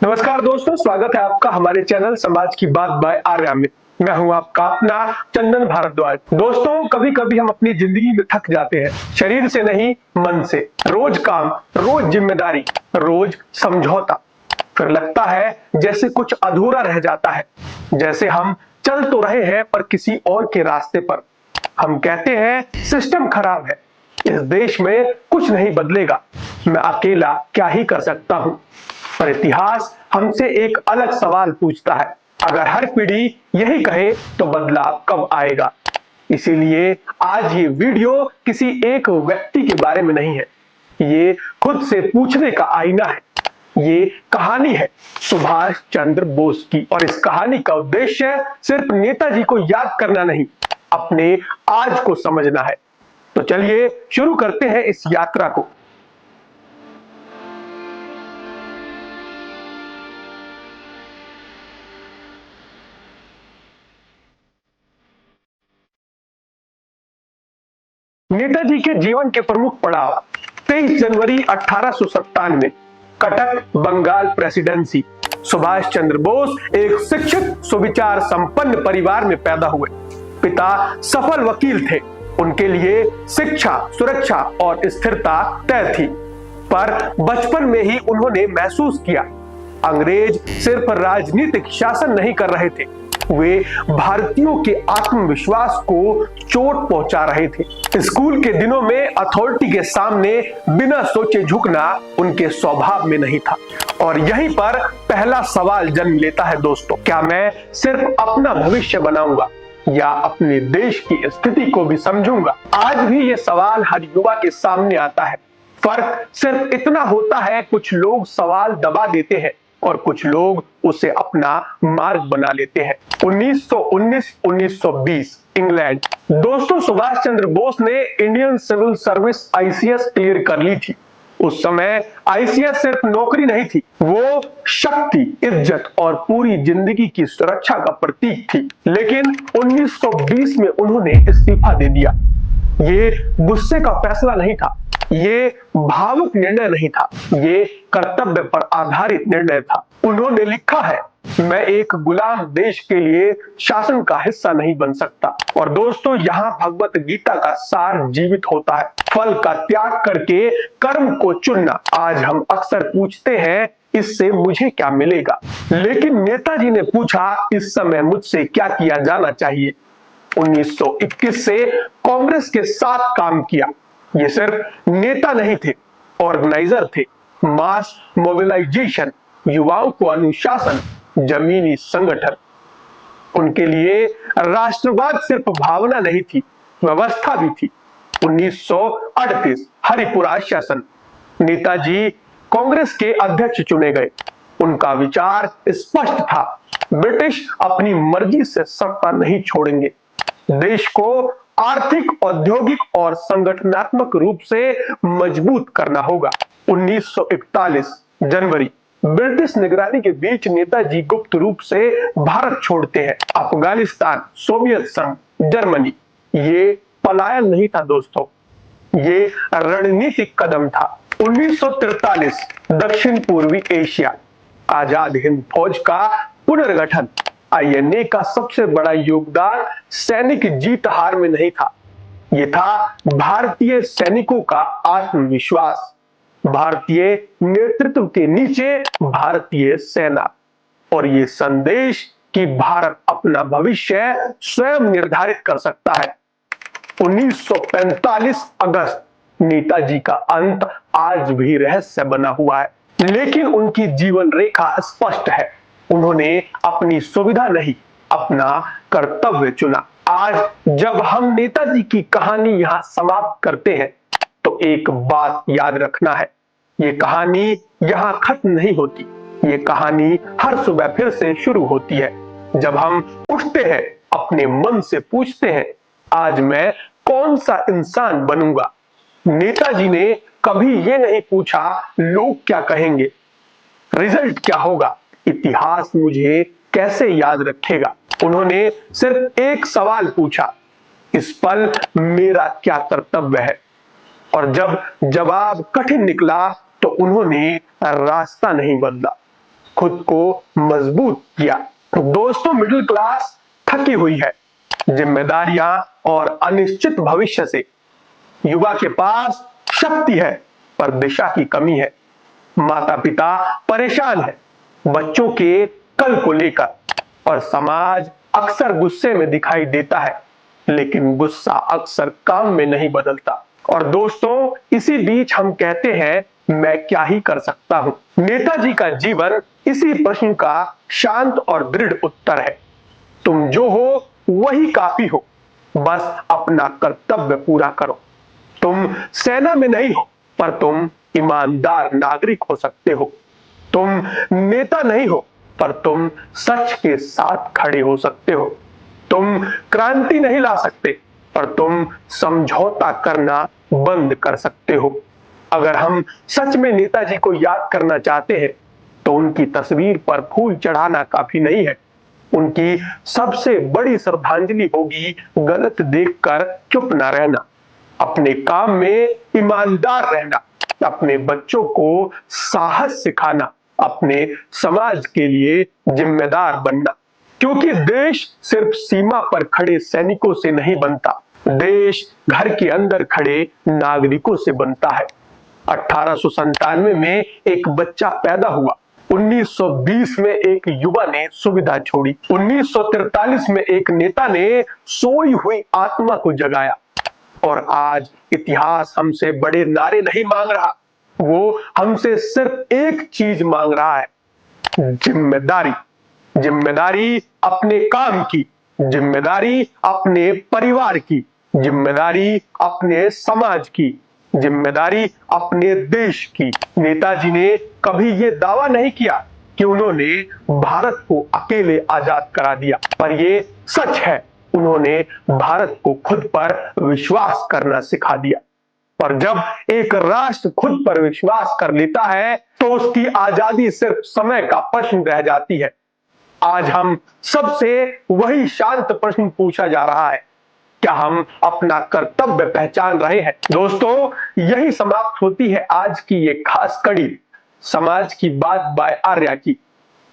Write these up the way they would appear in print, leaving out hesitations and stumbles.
नमस्कार दोस्तों, स्वागत है आपका हमारे चैनल समाज की बात बाय आर्या में। मैं हूं आपका अपना चंदन भारद्वाज। दोस्तों, कभी कभी हम अपनी जिंदगी में थक जाते हैं, शरीर से नहीं मन से। रोज काम, रोज जिम्मेदारी, रोज समझौता। फिर लगता है जैसे कुछ अधूरा रह जाता है, जैसे हम चल तो रहे हैं पर किसी और के रास्ते पर। हम कहते हैं सिस्टम खराब है, इस देश में कुछ नहीं बदलेगा, मैं अकेला क्या ही कर सकता हूं। पर इतिहास हमसे एक अलग सवाल पूछता है, अगर हर पीढ़ी यही कहे तो बदलाव कब आएगा। इसीलिए आज ये वीडियो किसी एक व्यक्ति के बारे में नहीं है, ये खुद से पूछने का आईना है। ये कहानी है सुभाष चंद्र बोस की, और इस कहानी का उद्देश्य सिर्फ नेताजी को याद करना नहीं, अपने आज को समझना है। तो चलिए शुरू करते हैं इस यात्रा को। नेताजी के जीवन के प्रमुख पड़ाव। 23 जनवरी 1897, कटक, बंगाल प्रेसिडेंसी। सुभाष चंद्र बोस एक शिक्षित, सुविचार संपन्न परिवार में पैदा हुए। पिता सफल वकील थे, उनके लिए शिक्षा, सुरक्षा और स्थिरता तय थी। पर बचपन में ही उन्होंने महसूस किया, अंग्रेज सिर्फ राजनीतिक शासन नहीं कर रहे थे, वे भारतीयों के आत्मविश्वास को चोट पहुंचा रहे थे। स्कूल के दिनों में अथॉरिटी के सामने बिना सोचे झुकना उनके स्वभाव में नहीं था। और यहीं पर पहला सवाल जन्म लेता है दोस्तों, क्या मैं सिर्फ अपना भविष्य बनाऊंगा या अपने देश की स्थिति को भी समझूंगा। आज भी ये सवाल हर युवा के सामने आता है। फर्क सिर्फ इतना होता है, कुछ लोग सवाल दबा देते हैं और कुछ लोग उसे अपना मार्ग बना लेते हैं। 1919-1920 इंग्लैंड। दोस्तों, सुभाष चंद्र बोस ने Indian civil service ICS clear कर ली थी। उस समय आईसीएस सिर्फ नौकरी नहीं थी, वो शक्ति, इज्जत और पूरी जिंदगी की सुरक्षा का प्रतीक थी। लेकिन 1920 में उन्होंने इस्तीफा दे दिया। ये गुस्से का फैसला नहीं था, ये भावुक निर्णय नहीं था, ये कर्तव्य पर आधारित निर्णय था। उन्होंने लिखा है, मैं एक गुलाम देश के लिए शासन का हिस्सा नहीं बन सकता। और दोस्तों, यहाँ भगवत गीता का सार जीवित होता है, फल का त्याग करके कर्म को चुनना। आज हम अक्सर पूछते हैं, इससे मुझे क्या मिलेगा, लेकिन नेताजी ने पूछा, इस समय मुझसे क्या किया जाना चाहिए। 1921 से कांग्रेस के साथ काम किया। ये सिर्फ नेता नहीं थे, ऑर्गेनाइजर थे। मास मोबिलाइजेशन, युवाओं को अनुशासन, जमीनी संगठन। उनके लिए राष्ट्रवाद सिर्फ भावना नहीं थी, व्यवस्था भी थी। 1938 हरिपुरा शासन, नेताजी कांग्रेस के अध्यक्ष चुने गए। उनका विचार स्पष्ट था, ब्रिटिश अपनी मर्जी से सत्ता नहीं छोड़ेंगे, देश को आर्थिक, औद्योगिक और संगठनात्मक रूप से मजबूत करना होगा। 1941 जनवरी, ब्रिटिश निगरानी के बीच नेताजी गुप्त रूप से भारत छोड़ते हैं। अफगानिस्तान, सोवियत संघ, जर्मनी। ये पलायन नहीं था दोस्तों, ये रणनीतिक कदम था। 1943 दक्षिण पूर्वी एशिया, आजाद हिंद फौज का पुनर्गठन। आईएनए का सबसे बड़ा योगदान सैनिक जीत हार में नहीं था, यह था भारतीय सैनिकों का आत्मविश्वास, भारतीय नेतृत्व के नीचे भारतीय सेना, और ये संदेश कि भारत अपना भविष्य स्वयं निर्धारित कर सकता है। 1945 अगस्त, नेताजी का अंत आज भी रहस्य बना हुआ है, लेकिन उनकी जीवन रेखा स्पष्ट है। उन्होंने अपनी सुविधा नहीं, अपना कर्तव्य चुना। आज जब हम नेताजी की कहानी यहां समाप्त करते हैं, तो एक बात याद रखना है, ये कहानी यहां खत्म नहीं होती। ये कहानी हर सुबह फिर से शुरू होती है, जब हम उठते हैं, अपने मन से पूछते हैं, आज मैं कौन सा इंसान बनूंगा। नेताजी ने कभी ये नहीं पूछा लोग क्या कहेंगे, रिजल्ट क्या होगा, इतिहास मुझे कैसे याद रखेगा। उन्होंने सिर्फ एक सवाल पूछा, इस पल मेरा क्या कर्तव्य है। और जब जवाब कठिन निकला तो उन्होंने रास्ता नहीं बदला, खुद को मजबूत किया। दोस्तों, मिडिल क्लास थकी हुई है, जिम्मेदारियां और अनिश्चित भविष्य से। युवा के पास शक्ति है पर दिशा की कमी है। माता पिता परेशान है बच्चों के कल को लेकर, और समाज अक्सर गुस्से में दिखाई देता है, लेकिन गुस्सा अक्सर काम में नहीं बदलता। और दोस्तों, इसी बीच हम कहते हैं, मैं क्या ही कर सकता हूं। नेताजी का जीवन इसी प्रश्न का शांत और दृढ़ उत्तर है। तुम जो हो वही काफी हो, बस अपना कर्तव्य पूरा करो। तुम सेना में नहीं हो, पर तुम ईमानदार नागरिक हो सकते हो। तुम नेता नहीं हो, पर तुम सच के साथ खड़े हो सकते हो। तुम क्रांति नहीं ला सकते, पर तुम समझौता करना बंद कर सकते हो। अगर हम सच में नेताजी को याद करना चाहते हैं, तो उनकी तस्वीर पर फूल चढ़ाना काफी नहीं है। उनकी सबसे बड़ी श्रद्धांजलि होगी गलत देखकर चुप न रहना, अपने काम में ईमानदार रहना, अपने बच्चों को साहस सिखाना, अपने समाज के लिए जिम्मेदार बनना। क्योंकि देश सिर्फ सीमा पर खड़े सैनिकों से नहीं बनता, देश घर के अंदर खड़े नागरिकों से बनता है। 1897 में एक बच्चा पैदा हुआ, 1920 में एक युवा ने सुविधा छोड़ी, 1943 में एक नेता ने सोई हुई आत्मा को जगाया, और आज इतिहास हमसे बड़े नारे नहीं मांग रहा, वो हमसे सिर्फ एक चीज मांग रहा है, जिम्मेदारी। जिम्मेदारी अपने काम की, जिम्मेदारी अपने परिवार की, जिम्मेदारी अपने समाज की, जिम्मेदारी अपने देश की। नेताजी ने कभी ये दावा नहीं किया कि उन्होंने भारत को अकेले आजाद करा दिया, पर ये सच है, उन्होंने भारत को खुद पर विश्वास करना सिखा दिया। और जब एक राष्ट्र खुद पर विश्वास कर लेता है, तो उसकी आजादी सिर्फ समय का प्रश्न रह जाती है। आज हम सबसे वही शांत प्रश्न पूछा जा रहा है, क्या हम अपना कर्तव्य पहचान रहे हैं? दोस्तों, यही समाप्त होती है आज की ये खास कड़ी, समाज की बात बाय आर्या की।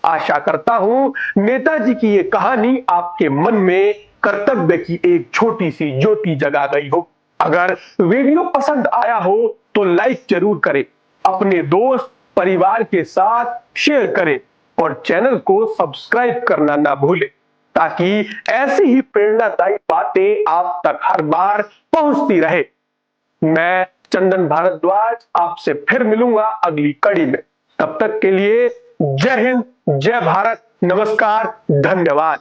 आशा करता हूं नेताजी की ये कहानी आपके मन में कर्तव्य की एक छोटी सी ज्योति जगा गई हो। अगर वीडियो पसंद आया हो तो लाइक जरूर करें, अपने दोस्त परिवार के साथ शेयर करें, और चैनल को सब्सक्राइब करना ना भूलें, ताकि ऐसी ही प्रेरणादायी बातें आप तक हर बार पहुंचती रहे। मैं चंदन भारद्वाज आपसे फिर मिलूंगा अगली कड़ी में। तब तक के लिए जय हिंद, जय भारत, नमस्कार, धन्यवाद।